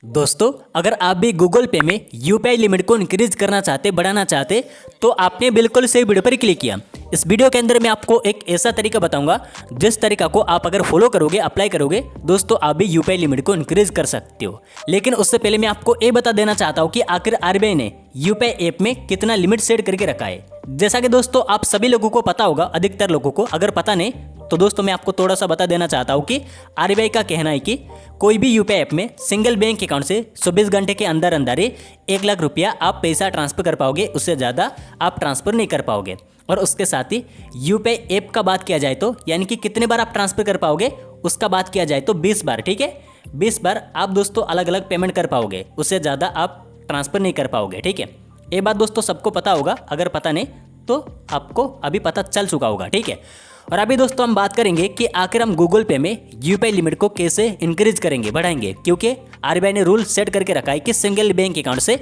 दोस्तों, अगर आप भी गूगल पे में यूपीआई लिमिट को इंक्रीज करना चाहते, बढ़ाना चाहते, तो आपने बिल्कुल सही वीडियो पर क्लिक किया। इस वीडियो के अंदर मैं आपको एक ऐसा तरीका बताऊंगा जिस तरीका को आप अगर फॉलो करोगे, अप्लाई करोगे, दोस्तों आप भी यूपीआई लिमिट को इंक्रीज कर सकते हो। लेकिन उससे पहले मैं आपको ये बता देना चाहता हूँ कि आखिर आरबीआई ने यूपीआई ऐप में कितना लिमिट सेट करके रखा है। जैसा कि दोस्तों आप सभी लोगों को पता होगा, अधिकतर लोगों को, अगर पता नहीं तो दोस्तों मैं आपको थोड़ा सा बता देना चाहता हूँ कि आरबीआई का कहना है कि कोई भी यूपीआई ऐप में सिंगल बैंक अकाउंट से 24 घंटे के अंदर अंदर ही 1 लाख रुपया आप पैसा ट्रांसफर कर पाओगे, उससे ज़्यादा आप ट्रांसफर नहीं कर पाओगे। और उसके साथ ही यूपीआई ऐप का बात किया जाए तो यानी कि कितने बार आप ट्रांसफर कर पाओगे उसका बात किया जाए तो 20 बार, ठीक है। 20 बार आप दोस्तों अलग अलग पेमेंट कर पाओगे, उससे ज़्यादा आप ट्रांसफर नहीं कर पाओगे, ठीक है। ये बात दोस्तों सबको पता होगा, अगर पता नहीं तो आपको अभी पता चल चुका होगा, ठीक है। और अभी दोस्तों हम बात करेंगे कि आखिर हम गूगल पे में यूपीआई लिमिट को कैसे इंक्रीज करेंगे, बढ़ाएंगे, क्योंकि आरबीआई ने रूल सेट करके रखा है कि सिंगल बैंक अकाउंट से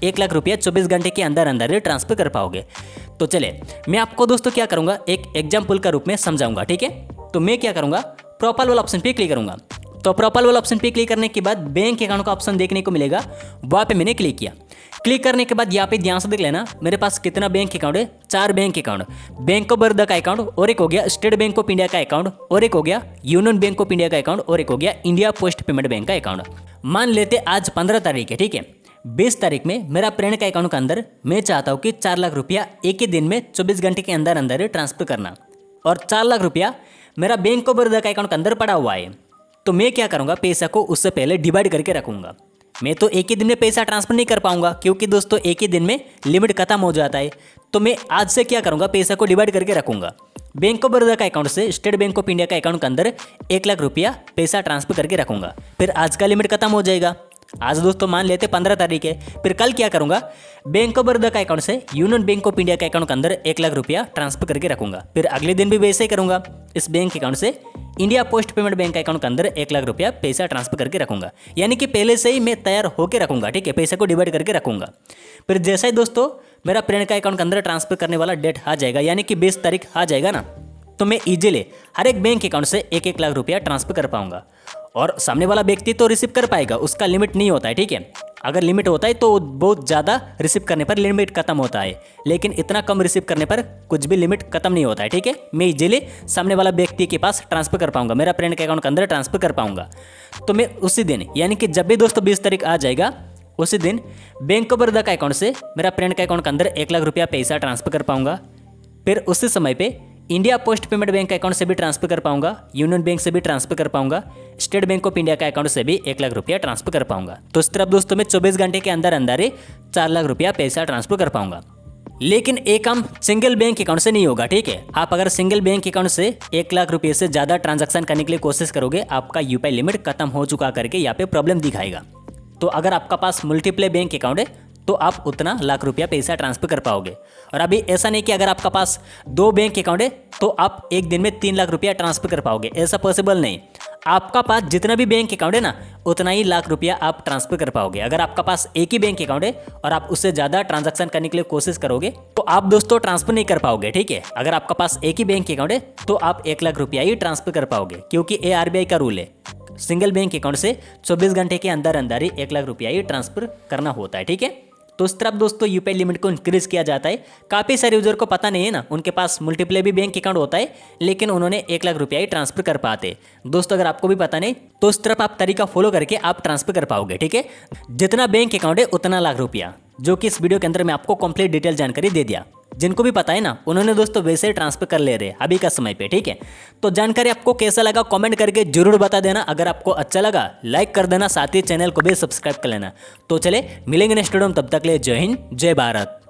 1 लाख रुपया 24 घंटे के अंदर अंदर ही ट्रांसफर कर पाओगे। तो चले मैं आपको दोस्तों क्या करूँगा, एक एग्जाम्पल का रूप में समझाऊंगा, ठीक है। तो मैं क्या करूँगा, प्रोफाइल वाला ऑप्शन पे क्लिक करूँगा। तो प्रोफाइल वाला ऑप्शन पे क्लिक करने के बाद बैंक अकाउंट का ऑप्शन देखने को मिलेगा, वहाँ पे मैंने क्लिक किया। क्लिक करने के बाद यहाँ पे ध्यान से देख लेना मेरे पास कितना बैंक अकाउंट है, 4 bank account. Bank of Baroda का अकाउंट, और एक हो गया स्टेट बैंक ऑफ इंडिया का अकाउंट, और एक हो गया यूनियन बैंक ऑफ इंडिया का अकाउंट, और एक हो गया इंडिया पोस्ट पेमेंट बैंक का अकाउंट। मान लेते आज 15 तारीख है, ठीक है। 20 तारीख में मेरा प्रेरण का अकाउंट के अंदर मैं चाहता हूँ कि 4 लाख रुपया एक ही दिन में 24 घंटे के अंदर अंदर ट्रांसफर करना, और 4 लाख रुपया मेरा बैंक ऑफ बड़ौदा का अकाउंट के अंदर पड़ा हुआ है। तो मैं क्या करूँगा, पैसा को उससे पहले डिवाइड करके रखूँगा। मैं तो एक ही दिन में पैसा ट्रांसफर नहीं कर पाऊंगा, क्योंकि दोस्तों एक ही दिन में लिमिट खत्म हो जाता है। तो मैं आज से क्या करूंगा, पैसा को डिवाइड करके रखूंगा। बैंक ऑफ बड़ौदा का अकाउंट से स्टेट बैंक ऑफ इंडिया का अकाउंट के अंदर 1 लाख रुपया पैसा ट्रांसफर करके रखूंगा। फिर आज का लिमिट खत्म हो जाएगा। आज दोस्तों मान लेते 15 तारीख है। फिर कल क्या करूंगा, बैंक ऑफ बड़ौदा का अकाउंट से यूनियन बैंक ऑफ इंडिया के अकाउंट के अंदर 1 लाख रुपया ट्रांसफर करके रखूंगा। फिर अगले दिन भी वैसे ही करूंगा, इस बैंक अकाउंट से India post payment bank account के अंदर 1 लाख रुपया पैसा ट्रांसफर करके रखूंगा। यानी कि पहले से ही मैं तैयार होकर रखूंगा, ठीक है, पैसे को डिवाइड करके रखूंगा। फिर जैसा ही दोस्तों मेरा प्रेरण का अकाउंट के अंदर ट्रांसफर करने वाला डेट आ जाएगा, यानी कि 20 तारीख आ जाएगा ना, तो मैं इजीली हर एक बैंक अकाउंट से 1-1 लाख रुपया ट्रांसफर कर पाऊंगा। और सामने वाला व्यक्ति तो रिसीव कर पाएगा, उसका लिमिट नहीं होता है, ठीक है। अगर लिमिट होता है तो बहुत ज़्यादा रिसीव करने पर लिमिट खत्म होता है, लेकिन इतना कम रिसीव करने पर कुछ भी लिमिट खत्म नहीं होता है, ठीक है। मैं इजीली सामने वाला व्यक्ति के पास ट्रांसफर कर पाऊंगा, मेरा प्रेरण के अकाउंट के अंदर ट्रांसफर कर पाऊंगा। तो मैं उसी दिन यानी कि जब भी दोस्तों 20 तारीख आ जाएगा, उसी दिन बैंक ऑफ बड़ौदा का अकाउंट से मेरा प्रेरण के अकाउंट के अंदर 1 लाख रुपया पैसा ट्रांसफर कर पाऊंगा। फिर उसी समय पे India post payment bank account से भी ट्रांसफर कर पाऊंगा, यूनियन बैंक से भी ट्रांसफर कर पाऊंगा, स्टेट बैंक ऑफ इंडिया का अकाउंट से भी 1 लाख रुपया ट्रांसफर कर पाऊंगा। तो इस तरफ दोस्तों मैं 24 घंटे के अंदर अंदर ही 4 लाख रुपया पैसा ट्रांसफर कर पाऊंगा। लेकिन एक काम सिंगल बैंक अकाउंट से नहीं होगा, ठीक है। आप अगर सिंगल बैंक अकाउंट से 1 लाख रुपये से ज़्यादा ट्रांजैक्शन करने के लिए कोशिश करोगे, आपका यूपीआई लिमिट खत्म हो चुका करके यहाँ पे प्रॉब्लम दिखाएगा। तो अगर आपका पास मल्टीप्ले बैंक अकाउंट है तो आप उतना लाख रुपया पैसा ट्रांसफर कर पाओगे। और अभी ऐसा नहीं कि अगर आपका पास 2 बैंक अकाउंट है तो आप एक दिन में 3 लाख रुपया ट्रांसफर कर पाओगे, ऐसा पॉसिबल नहीं। आपका पास जितना भी बैंक अकाउंट है ना, उतना ही लाख रुपया आप ट्रांसफर कर पाओगे। अगर आपका पास एक ही बैंक अकाउंट है और आप उससे ज़्यादा ट्रांजैक्शन करने के लिए कोशिश करोगे तो आप दोस्तों ट्रांसफर नहीं कर पाओगे, ठीक है। अगर आपका पास एक ही बैंक अकाउंट है तो आप 1 लाख रुपया ही ट्रांसफर कर पाओगे, क्योंकि ये आरबीआई का रूल है। सिंगल बैंक अकाउंट से 24 घंटे के अंदर अंदर ही 1 लाख रुपया ही ट्रांसफर करना होता है, ठीक है। तो इस तरफ दोस्तों यूपीआई लिमिट को इंक्रीज किया जाता है। काफ़ी सारे यूजर को पता नहीं है ना, उनके पास मल्टीप्ले भी बैंक अकाउंट होता है, लेकिन उन्होंने 1 लाख रुपया ही ट्रांसफर कर पाते। दोस्तों अगर आपको भी पता नहीं तो इस तरफ आप तरीका फॉलो करके आप ट्रांसफर कर पाओगे, ठीक है। जितना बैंक अकाउंट है उतना लाख रुपया, जो कि इस वीडियो के अंदर मैं आपको कंप्लीट डिटेल जानकारी दे दिया। जिनको भी पता है ना, उन्होंने दोस्तों वैसे ही ट्रांसफर कर ले रहे अभी का समय पे, ठीक है। तो जानकारी आपको कैसा लगा कमेंट करके जरूर बता देना। अगर आपको अच्छा लगा लाइक कर देना, साथ ही चैनल को भी सब्सक्राइब कर लेना। तो चले मिलेंगे नेक्स्ट वीडियो में, तब तक ले जय हिंद जय भारत।